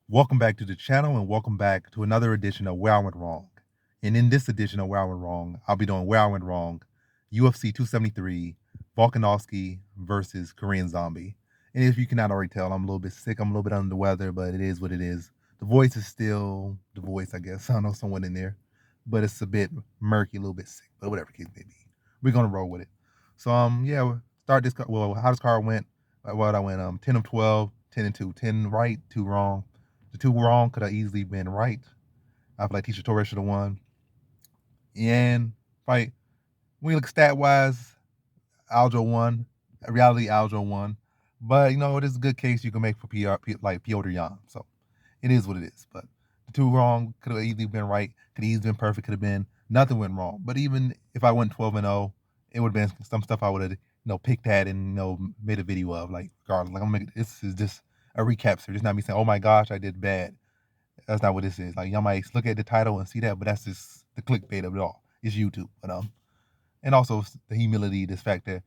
Welcome back to the channel and welcome back to another edition of Where I Went Wrong. And in this edition of Where I Went Wrong, I'll be doing Where I Went Wrong, UFC 273, Volkanovski versus Korean Zombie. And if you cannot already tell, I'm a little bit sick, I'm a little bit under the weather, but it is what it is. The voice is still the voice, I guess. I don't know someone in there, but it's a bit murky, a little bit sick, but whatever case may be. We're gonna roll with it. So yeah, we'll start this. Well, how this card went? What I went 10 of 12, 10 and 2, 10 right, 2 wrong. The 2 wrong could have easily been right. I feel like Teacher Torres should have won. And fight, when you look stat wise, Aljo won. Reality, Aljo won. But it is a good case you can make for like Piotr Jan. So it is what it is. But the 2 wrong could have easily been right. Could have easily been perfect. Could have been nothing went wrong. But even if I went 12-0, it would have been some stuff I would have picked at and made a video of. Like regardless, like this is just a recap. So just not me saying, oh my gosh, I did bad. That's not what this is. Like y'all might look at the title and see that, but that's just the clickbait of it all. It's YouTube. But and also the humility, this fact that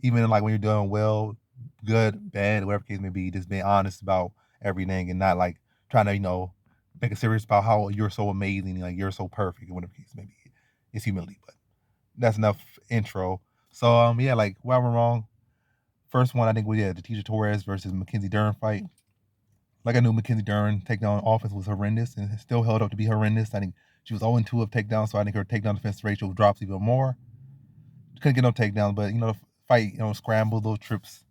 even like when you're doing well, good, bad, whatever case may be, just being honest about everything and not like trying to, make it serious about how you're so amazing, like you're so perfect, whatever case may be. It's humility. But that's enough intro. So yeah, like where I went wrong. First one I think we had the Teacher Torres versus Mackenzie Dern fight. Like I knew Mackenzie Dern takedown offense was horrendous and it still held up to be horrendous. I think she was 0-2 of takedowns, so I think her takedown defense ratio drops even more. Couldn't get no takedowns, but the fight, scramble, little trips,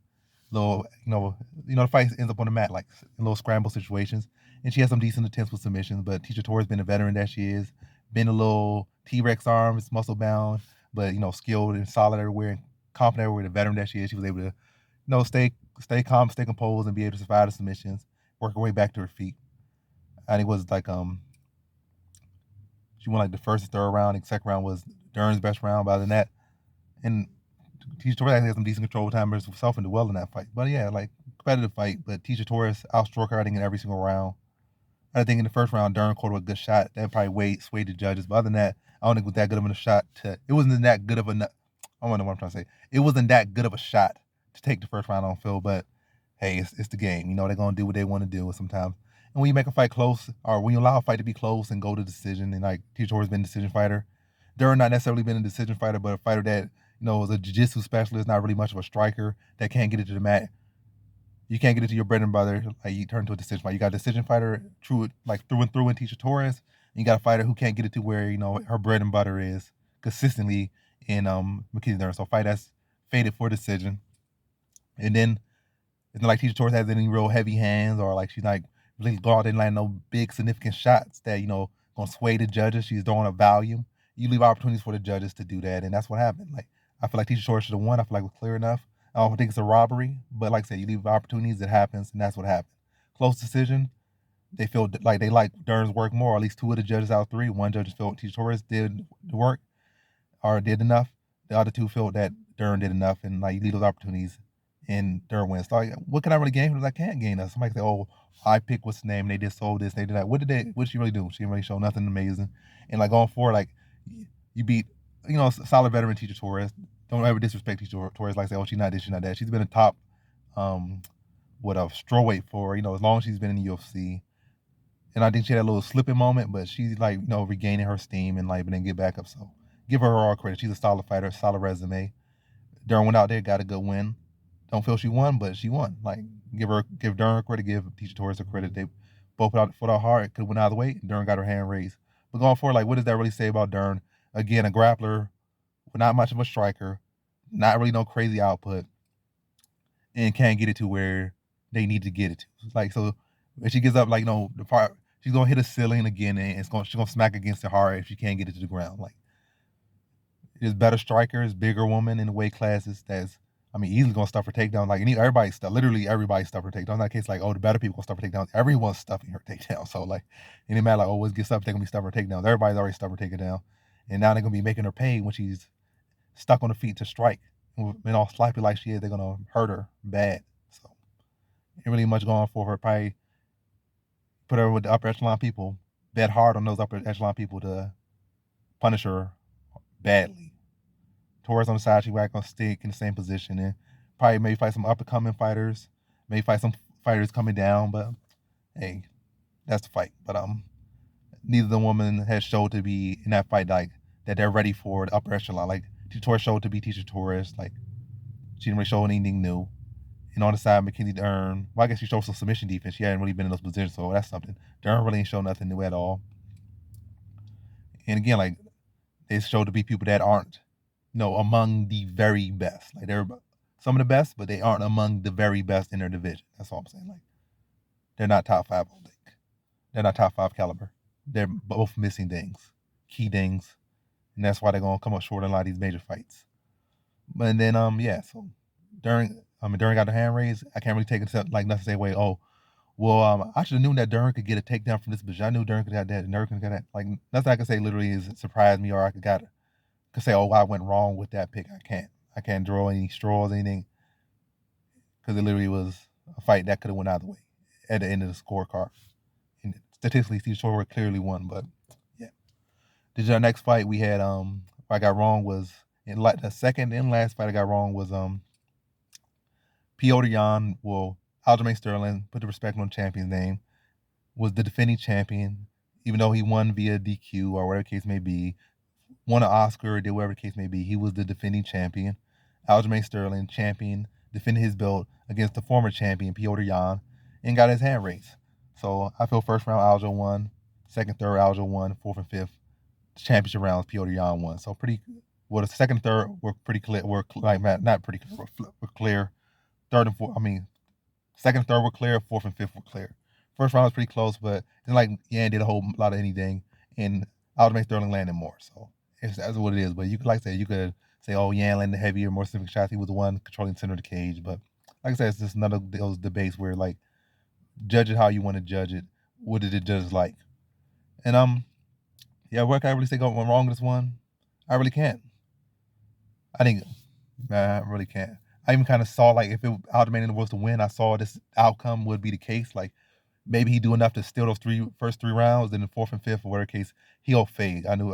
little, the fight ends up on the mat like in little scramble situations. And she has some decent attempts with submissions, but Teacher Torres been a veteran that she is, been a little T-Rex arms, muscle bound, but skilled and solid everywhere and confident everywhere. The veteran that she is, she was able to, stay calm, stay composed, and be able to survive the submissions, work her way back to her feet. I think it was like she won like the first and third round. The second round was Dern's best round. But other than that, and Teacher Torres actually had some decent control time herself and did well in that fight. But yeah, like competitive fight. But Teacher Torres outstruck her, I think, in every single round. I think in the first round, Dern caught a good shot. That probably swayed the judges. But other than that, I don't think it was that good of a shot to. It wasn't that good of a. I don't know what I'm trying to say. It wasn't that good of a shot to take the first round on Phil. But hey, it's the game. They're gonna do what they want to do sometimes. And when you make a fight close, or when you allow a fight to be close and go to decision, and like Teacher Torres been a decision fighter, Dern not necessarily been a decision fighter, but a fighter that is a jiu-jitsu specialist, not really much of a striker that can't get it to the mat. You can't get it to your bread and butter. Like you turn to a decision fighter. You got a decision fighter, true, like through and through, in Teacher Torres. And you got a fighter who can't get it to where her bread and butter is consistently in Mackenzie Dern. So fight that's faded for decision. And then it's not like Teacher Torres has any real heavy hands or like she's not really go out there and land no big significant shots that gonna sway the judges. She's throwing a volume. You leave opportunities for the judges to do that, and that's what happened. Like I feel like Teacher Torres should have won. I feel like it was clear enough. I don't think it's a robbery, but like I said, you leave opportunities, it happens, and that's what happened. Close decision. They feel like they like Dern's work more. Or at least 2 of the judges out of 3. One judge felt Teacher Torres did the work or did enough. The other 2 felt that Dern did enough, and like you leave those opportunities, and Dern wins. So like, what can I really gain from this? I can't gain that. Somebody say, "Oh, I picked what's the name. And they just sold this. They did that." What did she really do? She didn't really show nothing amazing. And like going forward, like you beat, solid veteran Teacher Torres. Don't ever disrespect Teacher Torres. Like say, "Oh, she's not this, she's not that." She's been a top, what a strawweight for as long as she's been in the UFC. And I think she had a little slipping moment, but she's like, regaining her steam and like, but then get back up. So give her all credit. She's a solid fighter, solid resume. Dern went out there, got a good win. Don't feel she won, but she won. Like give Dern her credit, give Teacher Torres her credit. They both put out hard. Could have went out of the way. Dern got her hand raised. But going forward, like what does that really say about Dern? Again, a grappler, not much of a striker, not really no crazy output, and can't get it to where they need to get it to. Like so, if she gets up, like the part she's gonna hit a ceiling again, and she's gonna smack against it hard if she can't get it to the ground. Like there's better strikers, bigger woman in the weight classes. That's easily gonna stuff her takedown. Like everybody stuff, literally everybody stuff her takedown. Not case like, oh, the better people gonna stuff her takedown. Everyone's stuffing her takedown. So like, it didn't matter like, oh, what gets up, they're gonna be stuffing her takedown. Everybody's already stuffed her takedown, and now they're gonna be making her pay when she's stuck on the feet to strike. And all sloppy like she is, they're gonna hurt her bad. So ain't really much going for her. Probably put her with the upper echelon people. Bet hard on those upper echelon people to punish her badly. Torres on the side, she whack on stick in the same position, and probably maybe fight some up and coming fighters, maybe fight some fighters coming down. But hey, That's the fight. But neither of the women has showed to be in that fight like that they're ready for the upper echelon. Like Tecia Torres showed to be Tecia Torres. Like she didn't really show anything new. And on the side, Mackenzie Dern, well, I guess she showed some submission defense. She hadn't really been in those positions, so that's something. Dern really ain't shown nothing new at all. And again, like they showed to be people that aren't, among the very best. Like they're some of the best, but they aren't among the very best in their division. That's all I'm saying. Like they're not top five, I don't think. They're not top five caliber. They're both missing things, key things, and that's why they're gonna come up short in a lot of these major fights. But then so during got the hand raised, I can't really take it like nothing say away. Oh, well, I should have known that Dern could get a takedown from this position. I knew Dern could have that. And Dern could get that. Like nothing I can say literally is surprised me, or I could say, oh, I went wrong with that pick. I can't draw any straws, anything, because it literally was a fight that could have went either way at the end of the scorecard. And statistically, Steve Shore clearly won, but yeah. The next fight we had, what I got wrong was in like the second and last fight I got wrong was Petr Yan. Well, Aljamain Sterling, put the respect on the champion's name, was the defending champion, even though he won via DQ or whatever the case may be, won an Oscar or did whatever the case may be. He was the defending champion. Aljamain Sterling, champion, defended his belt against the former champion, Petr Yan, and got his hand raised. So I feel first round Aljo won, second, third Aljo won, fourth and fifth championship rounds Petr Yan won. So pretty, well, the second and third were pretty clear, not pretty clear, were clear. Third and fourth, second and third were clear, fourth and fifth were clear. First round was pretty close, but it's like Yan did a whole lot of anything, and Aljamain Sterling landed more. So that's what it is. But you could, like I said, you could say, oh, Yan landed heavier, more significant shots. He was the one controlling the center of the cage. But like I said, it's just none of those debates where like judge it how you want to judge it. What did the judges like? And yeah, what can I really say went wrong with this one? I really can't. I really can't. I even kind of saw like if Aljamain was to win, I saw this outcome would be the case. Like maybe he do enough to steal those first three rounds, then the fourth and fifth or whatever case he'll fade. I knew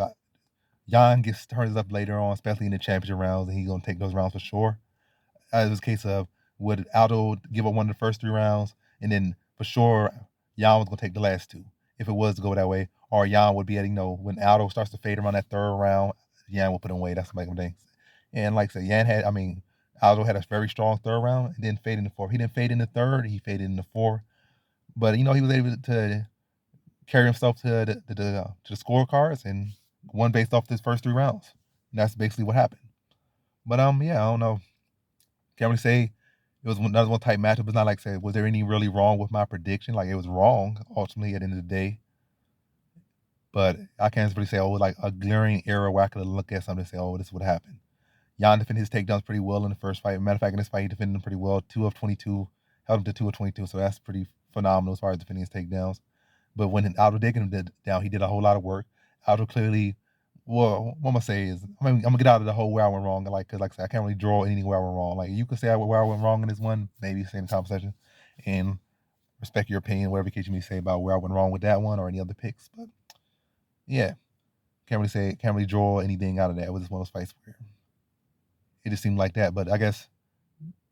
Jan turns up later on, especially in the championship rounds, and he's gonna take those rounds for sure. It was a case of would Aldo give up one of the first three rounds, and then for sure Jan was gonna take the last two if it was to go that way, or Jan would be at when Aldo starts to fade around that third round, Jan will put him away. That's my thing. And like I said, Aldo had a very strong third round and didn't fade in the fourth. He didn't fade in the third, he faded in the fourth. But he was able to carry himself to the scorecards and won based off his first three rounds. And that's basically what happened. But yeah, I don't know. Can't really say it was another one type matchup. It's not like say, was there any really wrong with my prediction? Like it was wrong ultimately at the end of the day. But I can't really say, oh, it was like a glaring error where I could look at something and say, oh, this is what happened. Jan defended his takedowns pretty well in the first fight. Matter of fact, in this fight, he defended them pretty well. 2 of 22, held him to 2 of 22. So that's pretty phenomenal as far as defending his takedowns. But when Aldo did get him down, he did a whole lot of work. Aldo clearly, well, what I'm gonna say is, I'm gonna get out of the whole where I went wrong. Cause like I said, I can't really draw anything where I went wrong. Like you could say where I went wrong in this one, maybe say in the comment section, and respect your opinion, whatever case you may say about where I went wrong with that one or any other picks. But yeah, can't really draw anything out of that. It was just one of those fights where it just seemed like that. But I guess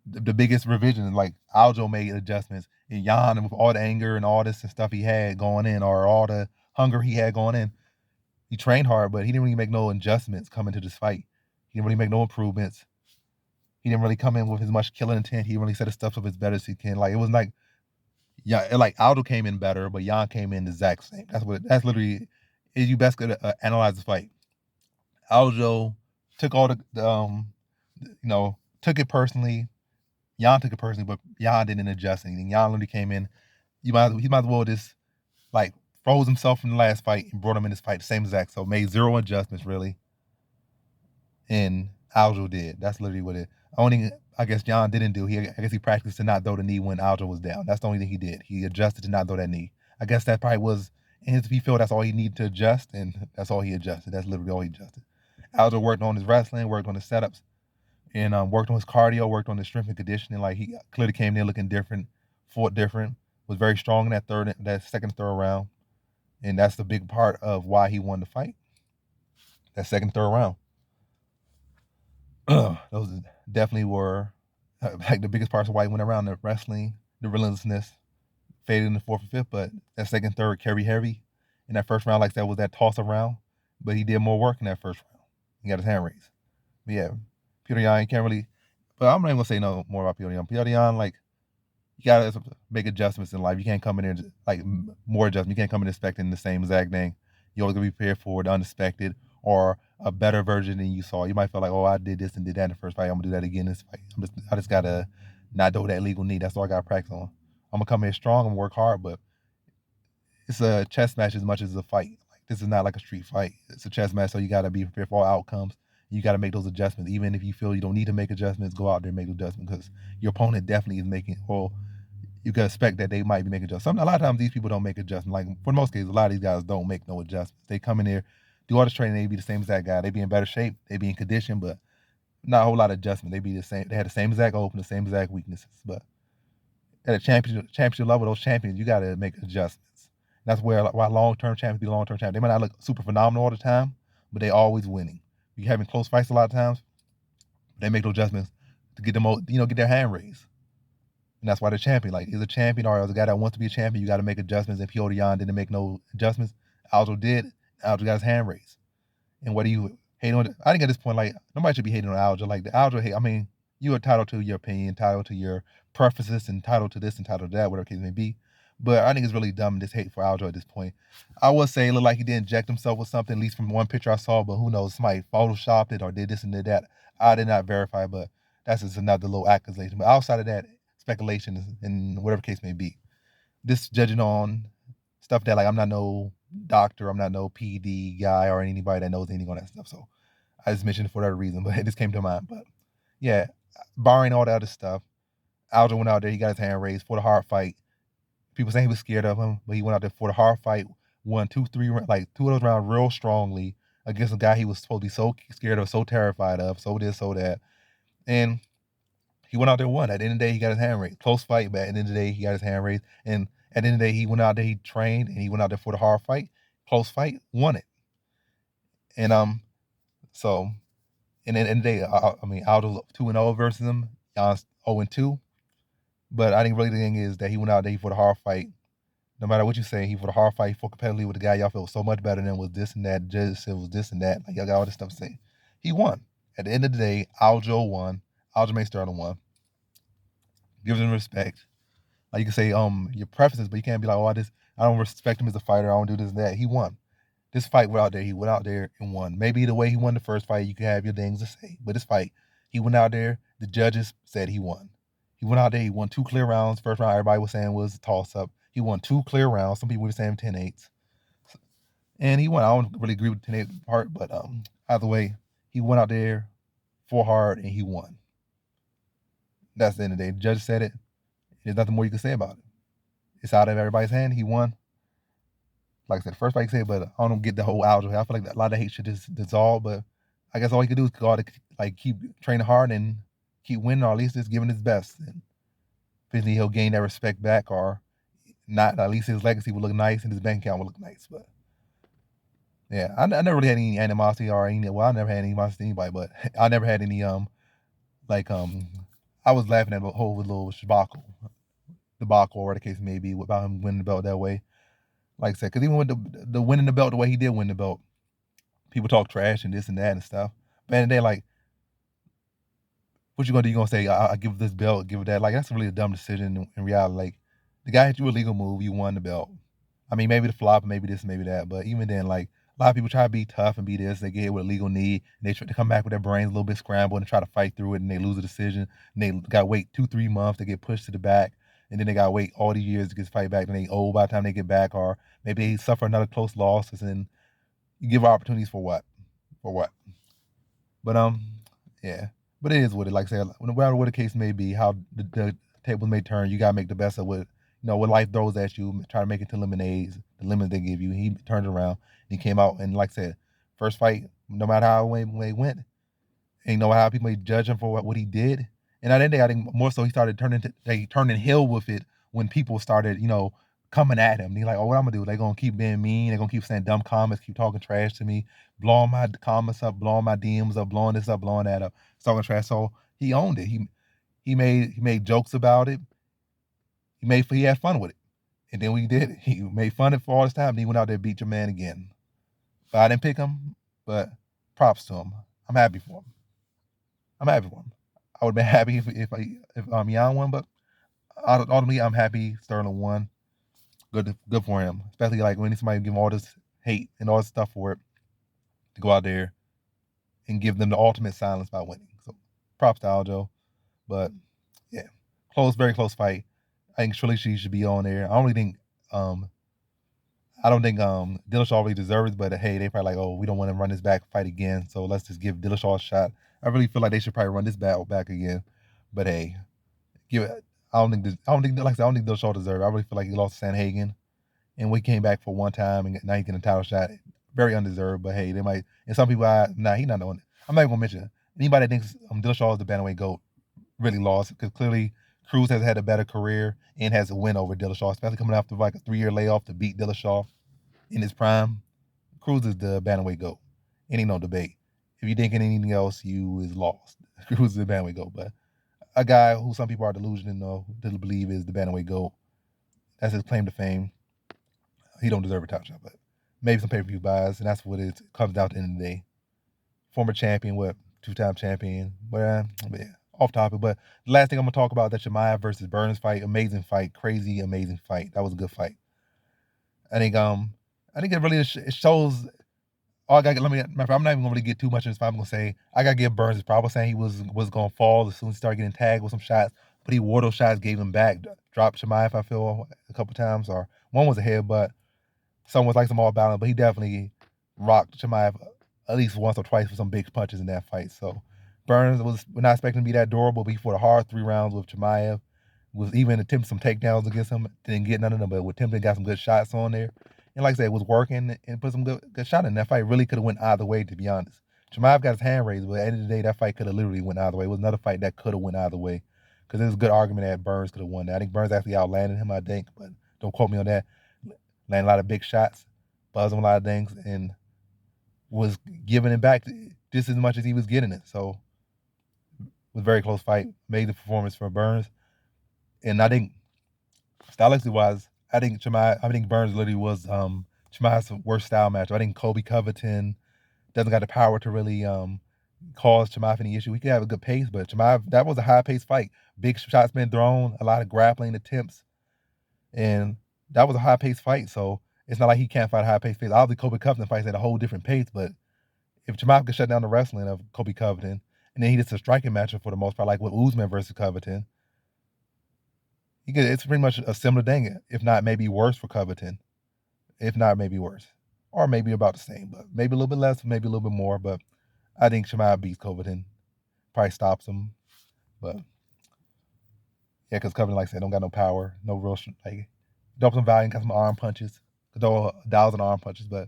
the biggest revision is like Aljo made adjustments, and Jan, and with all the anger and all this and stuff he had going in, or all the hunger he had going in, he trained hard, but he didn't really make no adjustments coming to this fight. He didn't really make no improvements. He didn't really come in with as much killing intent. He didn't really set his stuff up as better as he can. Like it was like, yeah, like Aldo came in better, but Jan came in the exact same. That's literally, you best could analyze the fight. Aljo took all took it personally. Jan took it personally, but Jan didn't adjust anything. Jan literally came in. He might as well just like froze himself in the last fight and brought him in this fight the same exact. So made zero adjustments really. And Aljo did. That's literally what it. Only I guess Jan didn't do. I guess he practiced to not throw the knee when Aljo was down. That's the only thing he did. He adjusted to not throw that knee. I guess that probably was in his feel that's all he needed to adjust, and that's all he adjusted. That's literally all he adjusted. Aljo worked on his wrestling, worked on his setups, and worked on his cardio, worked on his strength and conditioning. Like he clearly came in looking different, fought different, was very strong in that second, third round, and that's the big part of why he won the fight. That second, third round. Those definitely were like the biggest parts of why he went around: the wrestling, the relentlessness, faded in the fourth or fifth, but that second, third carry heavy. In that first round, like that was that toss around, but he did more work in that first round. He got his hand raised. But yeah, Petr Yan, you can't really. But I'm not even gonna say no more about Petr Yan. Petr Yan, like, you gotta make adjustments in life. You can't come in there like more adjustments. You can't come in expecting the same exact thing. You always gotta be prepared for the unexpected or a better version than you saw. You might feel like, oh, I did this and did that in the first fight. I'm gonna do that again in this fight. I just gotta not do that legal knee. That's all I gotta practice on. I'm gonna come in strong and work hard, but it's a chess match as much as a fight. Like, this is not like a street fight. It's a chess match, so you gotta be prepared for all outcomes. You gotta make those adjustments, even if you feel you don't need to make adjustments. Go out there and make adjustments because your opponent definitely is making. Well, you can expect that they might be making adjustments. A lot of times these people don't make adjustments. Like, for most cases, a lot of these guys don't make no adjustments. They come in there, do all this training, they be the same exact guy. They be in better shape, they be in condition, but not a whole lot of adjustment. They be the same. They had the same exact open, the same exact weaknesses. But at a championship level, those champions, you got to make adjustments. That's why long-term champions be long-term champions. They might not look super phenomenal all the time, but they always winning. You having close fights a lot of times, they make those adjustments to get them, get their hand raised. And that's why they're champion. Like, he's a champion or a guy that wants to be a champion, you got to make adjustments. And Petr Yan didn't make no adjustments. Aljo did. Aljo got his hand raised. And what do you hate on? I think at this point, like, nobody should be hating on Aljo. Like, the Aljo hate, I mean, you're entitled to your opinion, entitled to your preferences, entitled to this, entitled to that, whatever the case may be. But I think it's really dumb, this hate for Aljo at this point. I would say it looked like he did inject himself with something, at least from one picture I saw, but who knows? Somebody photoshopped it or did this and did that. I did not verify, but that's just another little accusation. But outside of that, speculation and whatever case may be, this judging on stuff that, like, I'm not no doctor, I'm not no PD guy or anybody that knows anything on that stuff. So I just mentioned it for that reason, but it just came to mind. But yeah, barring all that other stuff, Aljo went out there, he got his hand raised for the hard fight. People saying he was scared of him, but he went out there for the hard fight, won 2 of those rounds real strongly against a guy he was supposed to be so scared of, so terrified of, so this, so that. And he went out there and won. At the end of the day, he got his hand raised. Close fight, but at the end of the day, he got his hand raised. And at the end of the day, he went out there, he trained, and he went out there for the hard fight. Close fight, won it. And so, and then at the end of the day, I mean, Aldo's 2-0 versus him. Jan's 0-2. But I think really the thing is that he went out there for the hard fight. No matter what you say, he for the hard fight, for competitively with the guy y'all felt was so much better than was this and that. Judge said was this and that. Like, y'all got all this stuff to say. He won. At the end of the day, Aljo won. Aljamain Sterling won. Gives him respect. Like, you can say your preferences, but you can't be like, oh, I don't respect him as a fighter. I don't do this and that. He won. This fight went out there. He went out there and won. Maybe the way he won the first fight, you can have your things to say. But this fight, he went out there. The judges said he won. He went out there. He won 2 clear rounds. First round, everybody was saying was a toss-up. He won 2 clear rounds. Some people were saying 10-8s. And he won. I don't really agree with the 10-8 part, but either way, he went out there for hard and he won. That's the end of the day. The judge said it. There's nothing more you can say about it. It's out of everybody's hand. He won. Like I said, the first fight you say, but I don't get the whole Aljo. I feel like a lot of hate should just dissolve, but I guess all he could do is go out and, like, keep training hard and keep winning, or at least just giving his best. And eventually he'll gain that respect back, or not. At least his legacy will look nice and his bank account will look nice. But yeah, I never really had any animosity or any. Well, I never had any animosity to anybody, but I never had any I was laughing at the whole little debacle, or the case may be, about him winning the belt that way. Like I said, because even with the winning the belt the way he did win the belt, people talk trash and this and that and stuff. But at the end of the day, like, what you gonna do? You gonna say, I give this belt, give it that? Like, that's really a dumb decision in reality. Like, the guy hit you a legal move, you won the belt. I mean, maybe the flop, maybe this, maybe that. But even then, like, a lot of people try to be tough and be this. They get hit with a legal knee, and they try to come back with their brains a little bit scrambled and try to fight through it, and they lose a decision. And they got to wait 2-3 months to get pushed to the back, and then they got to wait all these years to get the fight back. And they old by the time they get back, or maybe they suffer another close loss, and then you give opportunities for what? For what? But yeah. But it is what it, like I said, no matter what the case may be, how the tables may turn, you gotta make the best of what what life throws at you. Try to make it to lemonades, the lemons they give you. He turned around, and he came out, and like I said, first fight, no matter how it went, ain't know how people may judge him for what he did. And at the end of the day, I think more so he started turning heel with it when people started, coming at him. He's like, oh, what I'm gonna do? They're gonna keep being mean, they're gonna keep saying dumb comments, keep talking trash to me, blowing my comments up, blowing my DMs up, blowing this up, blowing that up, talking trash. So he owned it. He made jokes about it. He had fun with it. And then we did it. He made fun of it for all this time. And he went out there and beat your man again. But I didn't pick him. But props to him. I'm happy for him. I'm happy for him. I would have been happy if Jan won, but ultimately I'm happy Sterling won. Good for him. Especially like when somebody give him all this hate and all this stuff for it to go out there and give them the ultimate silence by winning. So props to Aljo. But yeah, very close fight. I think Trilogy should be on there. I don't think Dillashaw really deserves it, but hey, they probably like, oh, we don't want to run this back fight again, so let's just give Dillashaw a shot. I really feel like they should probably run this battle back again. But hey, give it. I don't think Dillashaw deserves it. I really feel like he lost to Sanhagen, and we came back for one time and now he's getting a title shot. Very undeserved, but hey, they might. And some people, he's not the one. I'm not even gonna mention it. Anybody that thinks Dillashaw is the bantamweight GOAT really lost because clearly Cruz has had a better career and has a win over Dillashaw, especially coming after like a 3-year layoff to beat Dillashaw in his prime. Cruz is the bantamweight GOAT. Ain't no debate. If you thinking anything else, you is lost. Cruz is the bantamweight GOAT, but a guy who some people are delusional to believe is the bantamweight GOAT. That's his claim to fame. He don't deserve a title shot, but maybe some pay-per-view buys, and that's what it comes down to in the day. Former champion, two-time champion, but yeah, off topic. But the last thing I'm gonna talk about that Chimaev versus Burns fight, amazing fight, crazy, amazing fight. That was a good fight. I think it really it shows. Oh, I'm not even gonna really get too much in this fight. I'm gonna say I gotta give Burns his props. I was saying he was gonna fall as soon as he started getting tagged with some shots, but he wore those shots, gave him back, dropped Chimaev, I feel, a couple times, or one was a headbutt. Some was like some off balance, but he definitely rocked Chimaev at least once or twice with some big punches in that fight. So Burns we're not expecting to be that durable, but he fought a hard 3 rounds with Chimaev. Was even attempting some takedowns against him, didn't get none of them, but with attempting got some good shots on there. And like I said, it was working and put some good shot in. That fight really could have went either way, to be honest. Chimaev got his hand raised, but at the end of the day, that fight could have literally went either way. It was another fight that could have went either way. Because there's a good argument that Burns could have won that. I think Burns actually outlanded him, I think, but don't quote me on that. Landed a lot of big shots, buzzed on a lot of things, and was giving it back just as much as he was getting it. So it was a very close fight. Amazing performance from Burns. And I think stylistically wise, I think Burns literally was Chimaev's worst style match. I think Colby Covington doesn't got the power to really cause Chimaev any issue. He could have a good pace, but Chimaev, that was a high paced fight. Big shots being thrown, a lot of grappling attempts, and that was a high paced fight. So it's not like he can't fight a high paced pace. Obviously, Colby Covington fights at a whole different pace, but if Chimaev could shut down the wrestling of Colby Covington, and then he gets a striking matchup for the most part, like with Usman versus Covington, it's pretty much a similar thing, if not maybe worse for Covington. If not maybe worse. Or maybe about the same, but maybe a little bit less, maybe a little bit more. But I think Chimaev beats Covington. Probably stops him. But yeah, because Covington, like I said, don't got no power, no real, like, dump some volume, got some arm punches. Throw 1,000 arm punches, but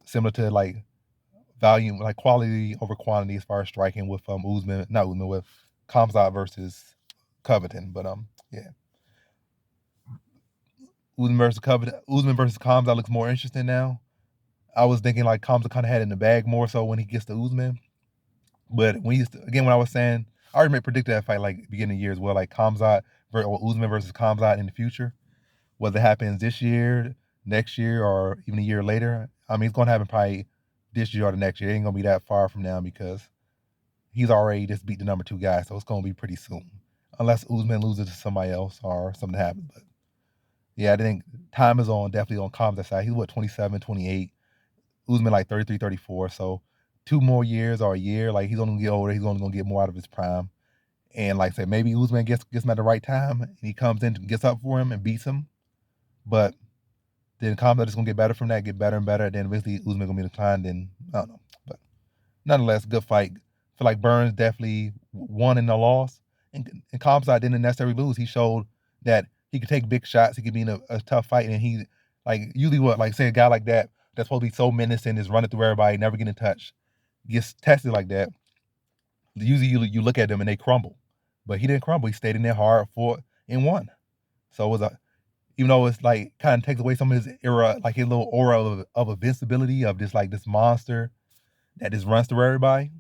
similar to like volume, like quality over quantity as far as striking with with Khamzat versus Covington. But yeah. Usman versus Khamzat looks more interesting now. I was thinking like Khamzat kind of had it in the bag more so when he gets to Usman. But when I was saying, I already predicted that fight like beginning of the year as well, like Usman versus Khamzat in the future. Whether it happens this year, next year, or even a year later, I mean, it's going to happen probably this year or the next year. It ain't going to be that far from now because he's already just beat the number 2 guy, so it's going to be pretty soon. Unless Usman loses to somebody else or something happens. But yeah, I think time is definitely on Khamzat's side. He's 27, 28. Usman like 33, 34. So 2 more years or a year, like he's only gonna get older. He's only gonna get more out of his prime. And like I said, maybe Usman gets him at the right time and he comes in and gets up for him and beats him. But then Khamzat is gonna get better from that, get better and better. Then eventually Usman gonna be declined. Then I don't know. But nonetheless, good fight. I feel like Burns definitely won in the loss. And Khamzat didn't necessarily lose. He showed that he could take big shots. He could be in a tough fight. And he, like, usually say a guy like that's supposed to be so menacing, is running through everybody, never getting touched, gets tested like that. Usually you look at them and they crumble. But he didn't crumble. He stayed in there hard, fought, and won. So it was even though it's like kind of takes away some of his era, like his little aura of invincibility of just like this monster that just runs through everybody.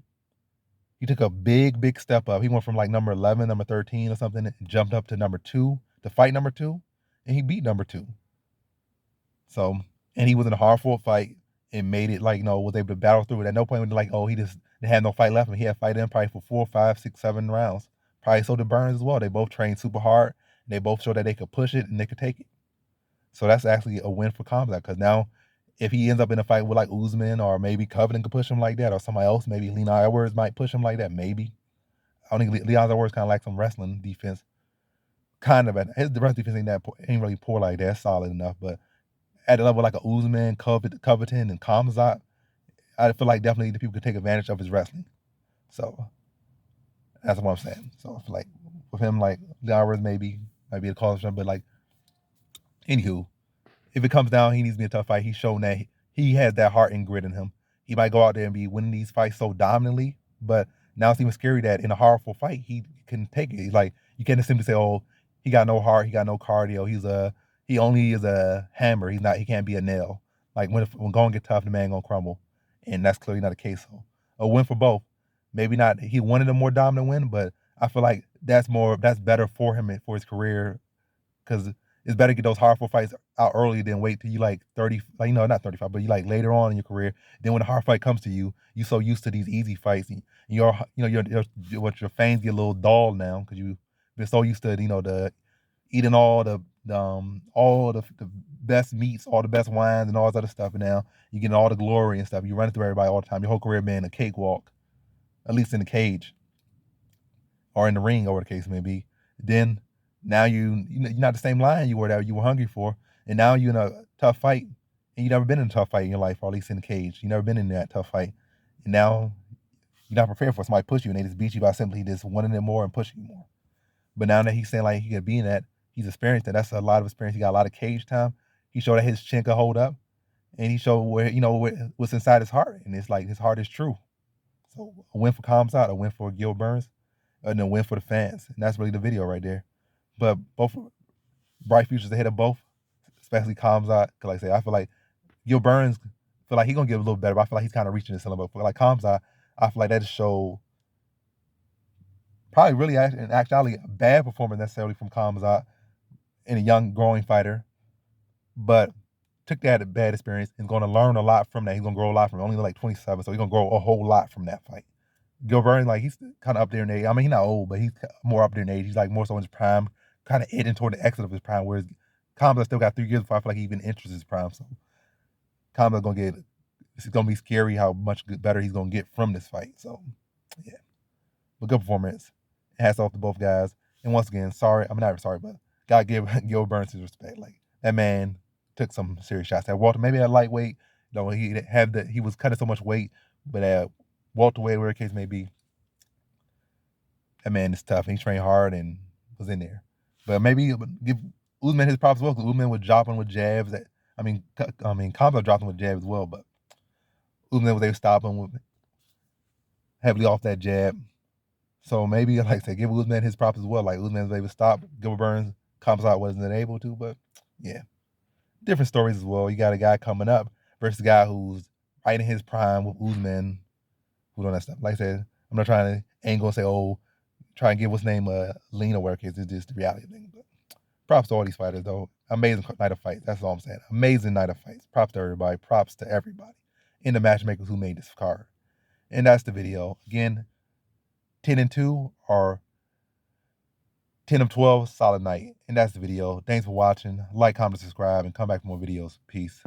He took a big step up. He went from like number 11, number 13 or something, and jumped up to number 2, to fight number 2. and he beat number 2. So, and he was in a hard-fought fight and made it like, was able to battle through it. At no point was like, oh, he just had no fight left, and he had fight in probably for 4, 5, 6, 7 rounds. Probably so did Burns as well. They both trained super hard. And they both showed that they could push it and they could take it. So that's actually a win for Khamzat, because now if he ends up in a fight with like Usman, or maybe Covenant could push him like that, or somebody else, maybe Leon Edwards might push him like that, maybe. I don't think Leon Edwards kind of like some wrestling defense. Kind of, his wrestling defense ain't really poor like that, solid enough, but at the level like a Usman, Covington, and Khamzat, I feel like definitely the people could take advantage of his wrestling. So that's what I'm saying. So I feel like with him, like Leon Edwards might be a cause for him, but like, anywho, if it comes down, he needs to be a tough fight. He's shown that he has that heart and grit in him. He might go out there and be winning these fights so dominantly, but now it's even scary that in a horrible fight, he can take it. He's like, you can't simply say, oh, he got no heart, he got no cardio. He only is a hammer. He can't be a nail. Like when going get tough, the man gonna crumble. And that's clearly not the case. So a win for both. Maybe not, he wanted a more dominant win, but I feel like that's better for him and for his career, because it's better to get those hardcore fights out early than wait till you like 30, like, not 35, but you like later on in your career. Then when the hard fight comes to you, you're so used to these easy fights, and your fangs get a little dull now because you've been so used to the eating all the best meats, all the best wines, and all this other stuff, and now you're getting all the glory and stuff. You're running through everybody all the time. Your whole career being a cakewalk, at least in the cage or in the ring, or whatever the case may be. Then now you're not the same lion you were hungry for, and now you're in a tough fight, and you've never been in a tough fight in your life, or at least in the cage. You've never been in that tough fight, and now you're not prepared for somebody to push you, and they just beat you by simply just wanting it more and pushing you more. But now that he's saying like he could be in that, he's experienced that. That's a lot of experience. He got a lot of cage time. He showed that his chin could hold up, and he showed what's inside his heart, and it's like his heart is true. So a win for Khamzat, a win for Gil Burns, and a win for the fans, and that's really the video right there. But both bright futures ahead of both, especially Khamzat. Cause like I say, I feel like Gil Burns feel like he's gonna get a little better, but I feel like he's kind of reaching his ceiling. But for like Khamzat, I feel like that just showed probably really in actuality a bad performance necessarily from Khamzat in a young growing fighter, but took that bad experience and going to learn a lot from that. He's gonna grow a lot from it. Only like 27, so he's gonna grow a whole lot from that fight. Gil Burns, like, he's kind of up there in age. I mean, he's not old, but he's more up there in age. He's like more so in his prime, kind of heading toward the exit of his prime. Whereas Khamzat still got 3 years before I feel like he even enters his prime. So Khamzat's it's gonna be scary how much better he's gonna get from this fight. So yeah, but good performance. Hats off to both guys. And once again, not sorry, but gotta give Gil Burns his respect. Like, that man took some serious shots at Walter. Maybe at lightweight, he was cutting so much weight, but at welterweight, whatever the case may be, that man is tough. And he trained hard and was in there. But maybe give Usman his props as well, because Usman was dropping with jabs. Khamzat dropped him with jabs as well, but Usman was able to stop him heavily off that jab. So maybe, like I said, give Usman his props as well. Like, Usman was able to stop Gilbert Burns. Khamzat wasn't able to, but yeah. Different stories as well. You got a guy coming up versus a guy who's right in his prime with Usman, who's on that stuff. Like I said, I'm not trying to angle and say, oh, try and give what's name a lean or work. It's just the reality thing. But props to all these fighters, though. Amazing night of fights. That's all I'm saying. Amazing night of fights. Props to everybody. Props to everybody. And the matchmakers who made this card. And that's the video. Again, 10-2 or 10 of 12, solid night. And that's the video. Thanks for watching. Like, comment, subscribe, and come back for more videos. Peace.